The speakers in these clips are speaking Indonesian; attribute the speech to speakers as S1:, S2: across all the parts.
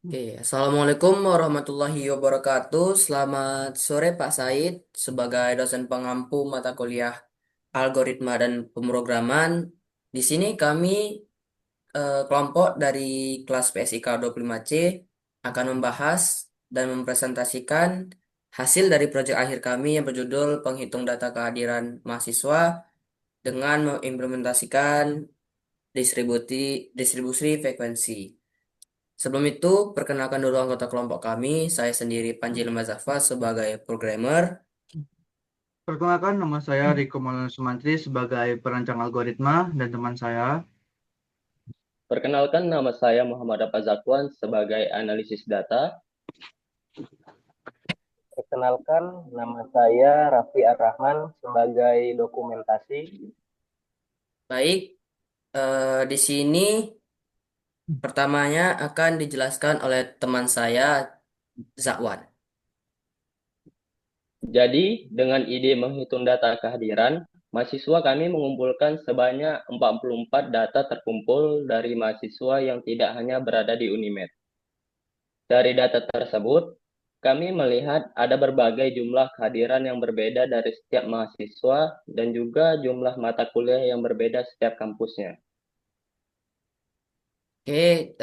S1: Oke, Assalamualaikum warahmatullahi wabarakatuh. Selamat sore Pak Said, sebagai dosen pengampu mata kuliah Algoritma dan Pemrograman. Di sini kami kelompok dari kelas PSIK 25C akan membahas dan mempresentasikan hasil dari proyek akhir kami yang berjudul Penghitung Data Kehadiran Mahasiswa dengan mengimplementasikan distribusi frekuensi. Sebelum itu, perkenalkan dulu anggota kelompok kami. Saya sendiri Panji Lembazafa sebagai programmer.
S2: Perkenalkan, nama saya Riko Maulana Sumantri sebagai perancang algoritma dan teman saya.
S3: Perkenalkan, nama saya Muhammad Zakwan sebagai analisis data. Perkenalkan, nama saya Raffi Ar-Rahman sebagai dokumentasi.
S1: Baik, di sini pertamanya akan dijelaskan oleh teman saya, Zakwan.
S3: Jadi, dengan ide menghitung data kehadiran, mahasiswa kami mengumpulkan sebanyak 44 data terkumpul dari mahasiswa yang tidak hanya berada di Unimed. Dari data tersebut, kami melihat ada berbagai jumlah kehadiran yang berbeda dari setiap mahasiswa dan juga jumlah mata kuliah yang berbeda setiap kampusnya.
S1: Oke,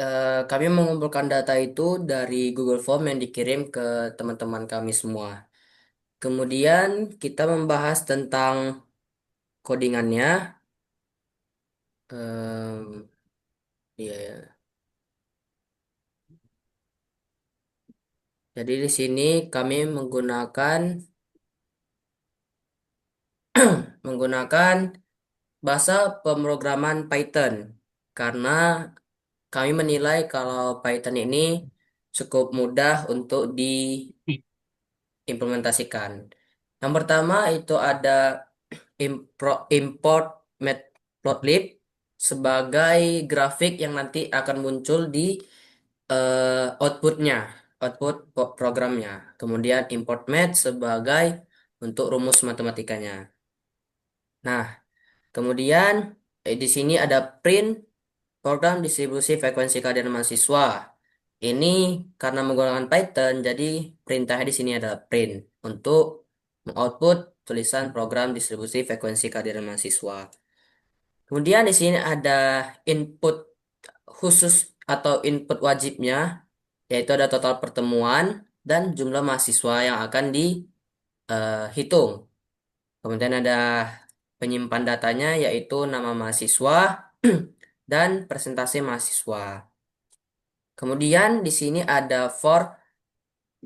S1: kami mengumpulkan data itu dari Google Form yang dikirim ke teman-teman kami semua. Kemudian kita membahas tentang codingannya. Em, iya ya. Jadi di sini kami menggunakan bahasa pemrograman Python karena kami menilai kalau Python ini cukup mudah untuk diimplementasikan. Yang pertama itu ada import matplotlib sebagai grafik yang nanti akan muncul di outputnya, programnya. Kemudian import math sebagai untuk rumus matematikanya. Nah, kemudian di sini ada print program distribusi frekuensi kehadiran mahasiswa. Ini karena menggunakan Python, jadi perintahnya di sini adalah print untuk mengoutput tulisan program distribusi frekuensi kehadiran mahasiswa. Kemudian di sini ada input khusus atau input wajibnya, yaitu ada total pertemuan dan jumlah mahasiswa yang akan dihitung. Kemudian ada penyimpan datanya, yaitu nama mahasiswa dan presentasi mahasiswa. Kemudian di sini ada for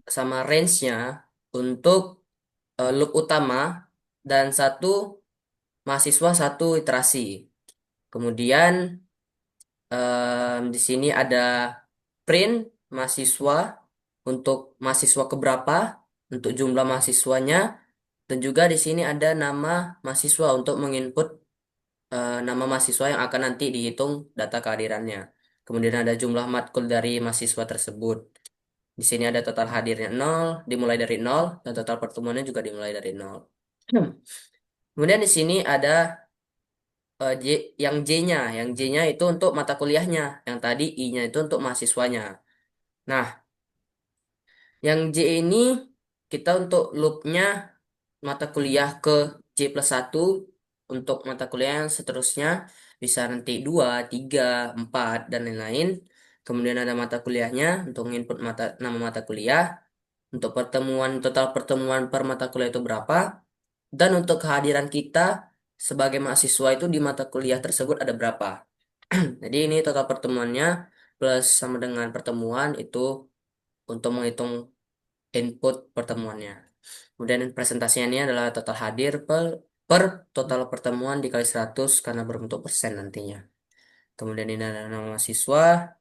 S1: sama range-nya untuk loop utama dan satu mahasiswa satu iterasi. Kemudian di sini ada print mahasiswa untuk mahasiswa keberapa, untuk jumlah mahasiswanya, dan juga di sini ada nama mahasiswa untuk menginput nama mahasiswa yang akan nanti dihitung data kehadirannya. Kemudian ada jumlah matkul dari mahasiswa tersebut. Di sini ada total hadirnya nol, dimulai dari nol, dan total pertemuannya juga dimulai dari nol. Kemudian di sini ada J, yang J-nya itu untuk mata kuliahnya, yang tadi I-nya itu untuk mahasiswanya. Nah, yang J ini kita untuk loopnya mata kuliah ke J+1 untuk mata kuliah yang seterusnya bisa nanti 2, 3, 4, dan lain-lain. Kemudian ada mata kuliahnya untuk input nama mata kuliah, untuk total pertemuan per mata kuliah itu berapa, dan untuk kehadiran kita sebagai mahasiswa itu di mata kuliah tersebut ada berapa. Jadi ini total pertemuannya plus sama dengan pertemuan itu untuk menghitung input pertemuannya. Kemudian presentasinya ini adalah total hadir per total pertemuan dikali 100 karena berbentuk persen nantinya. Kemudian ini adalah nama mahasiswa.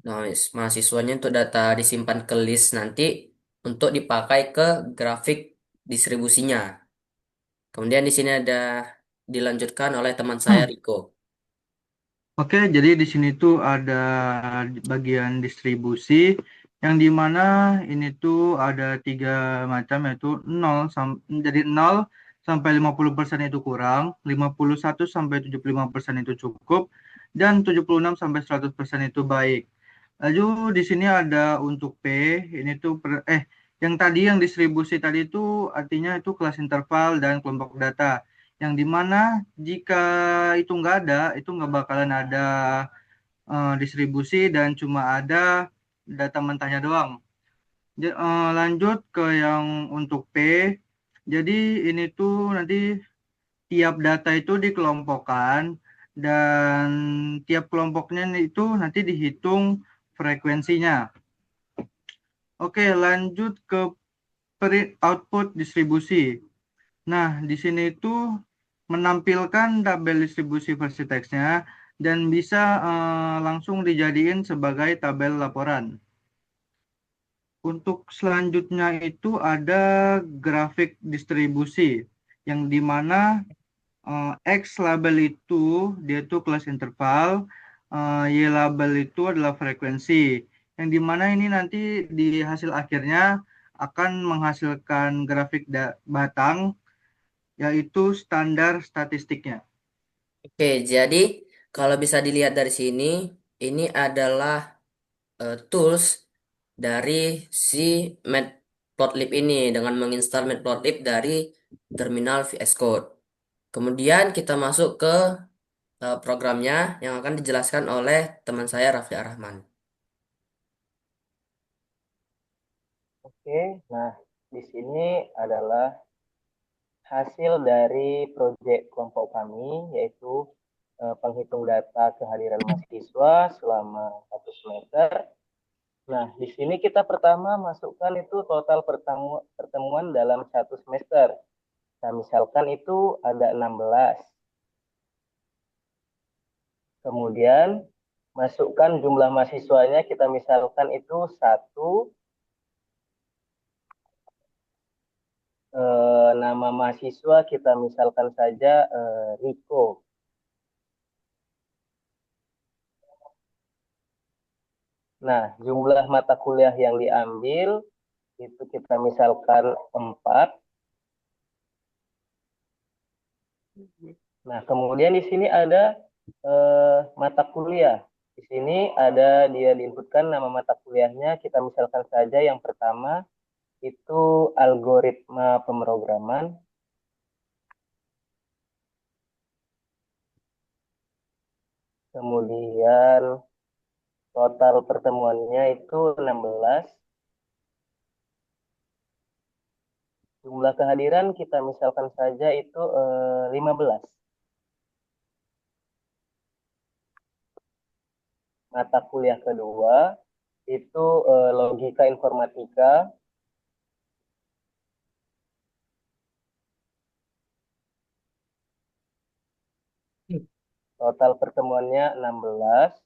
S1: Nah, mahasiswanya untuk data disimpan ke list nanti untuk dipakai ke grafik distribusinya. Kemudian di sini ada dilanjutkan oleh teman saya Riko.
S2: Oke, jadi di sini tuh ada bagian distribusi yang dimana ini tuh ada tiga macam, yaitu dari 0 sampai 50% itu kurang, 51 sampai 75% itu cukup, dan 76 sampai 100% itu baik. Lalu di sini ada untuk P, ini tuh yang tadi yang distribusi tadi itu artinya itu kelas interval dan kelompok data. Yang dimana jika itu nggak ada, itu nggak bakalan ada distribusi dan cuma ada data mentahnya doang. Lanjut ke yang untuk P. Jadi ini tuh nanti tiap data itu dikelompokkan dan tiap kelompoknya itu nanti dihitung frekuensinya. Oke, lanjut ke output distribusi. Nah, di sini itu menampilkan tabel distribusi versi teksnya dan bisa langsung dijadiin sebagai tabel laporan. Untuk selanjutnya itu ada grafik distribusi yang dimana X label itu dia tuh kelas interval, Y label itu adalah frekuensi. Yang dimana ini nanti di hasil akhirnya akan menghasilkan grafik batang yaitu standar statistiknya.
S1: Oke, jadi kalau bisa dilihat dari sini, ini adalah tools dari si Matplotlib ini dengan menginstal Matplotlib dari terminal VS Code. Kemudian kita masuk ke programnya yang akan dijelaskan oleh teman saya Rafli Arahman.
S3: Oke, nah di sini adalah hasil dari proyek kelompok kami, yaitu penghitung data kehadiran mahasiswa selama 1 semester. Nah, di sini kita pertama masukkan itu total pertemuan dalam 1 semester. Nah, misalkan itu ada 16. Kemudian masukkan jumlah mahasiswanya, kita misalkan itu 1, nama mahasiswa kita misalkan saja Riko. Nah, jumlah mata kuliah yang diambil itu kita misalkan 4. Nah, kemudian di sini ada mata kuliah. Di sini ada dia diinputkan nama mata kuliahnya, kita misalkan saja yang pertama itu algoritma pemrograman. Kemudian total pertemuannya itu 16. Jumlah kehadiran kita misalkan saja itu 15. Mata kuliah kedua itu logika informatika. Total pertemuannya 16.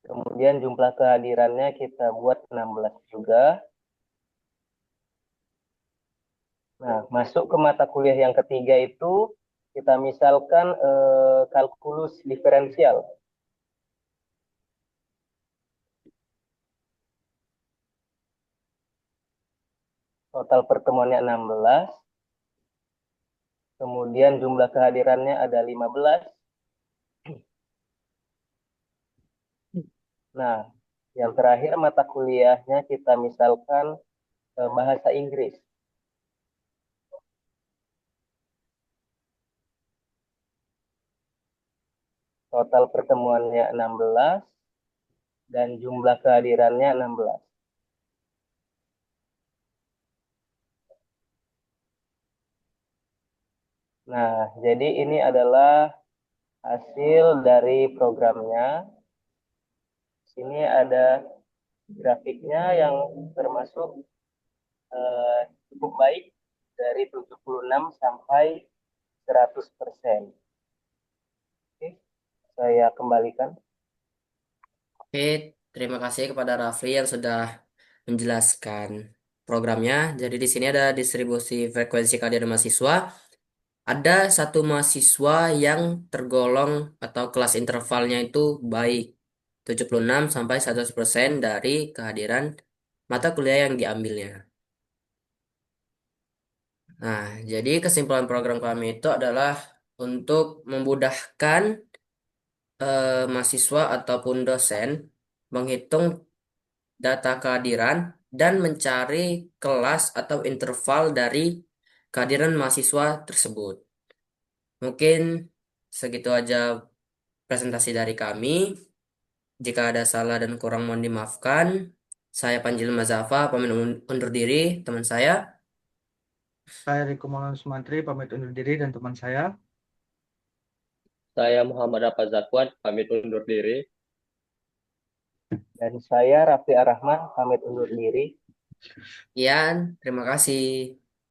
S3: Kemudian jumlah kehadirannya kita buat 16 juga. Nah, masuk ke mata kuliah yang ketiga itu kita misalkan kalkulus diferensial. Total pertemuannya 16. Kemudian jumlah kehadirannya ada 15. Nah, yang terakhir mata kuliahnya kita misalkan bahasa Inggris. Total pertemuannya 16 dan jumlah kehadirannya 16. Nah, jadi ini adalah hasil dari programnya. Sini ada grafiknya yang termasuk cukup baik dari 76 sampai 100%. Oke, saya kembalikan.
S1: Oke, terima kasih kepada Rafli yang sudah menjelaskan programnya. Jadi di sini ada distribusi frekuensi kehadiran mahasiswa. Ada satu mahasiswa yang tergolong atau kelas intervalnya itu baik 76 sampai 100% dari kehadiran mata kuliah yang diambilnya. Nah, jadi kesimpulan program kami itu adalah untuk memudahkan mahasiswa ataupun dosen menghitung data kehadiran dan mencari kelas atau interval dari kehadiran mahasiswa tersebut. Mungkin segitu aja presentasi dari kami. Jika ada salah dan kurang mohon dimaafkan. Saya Panjil Mazafa, pamit undur diri, teman saya.
S2: Saya Riko Maulana Sumantri, pamit undur diri dan teman saya.
S3: Saya Muhammad Rafa Zakwan, pamit undur diri. Dan saya Raffi Arrahman, pamit undur diri.
S1: Ian, terima kasih.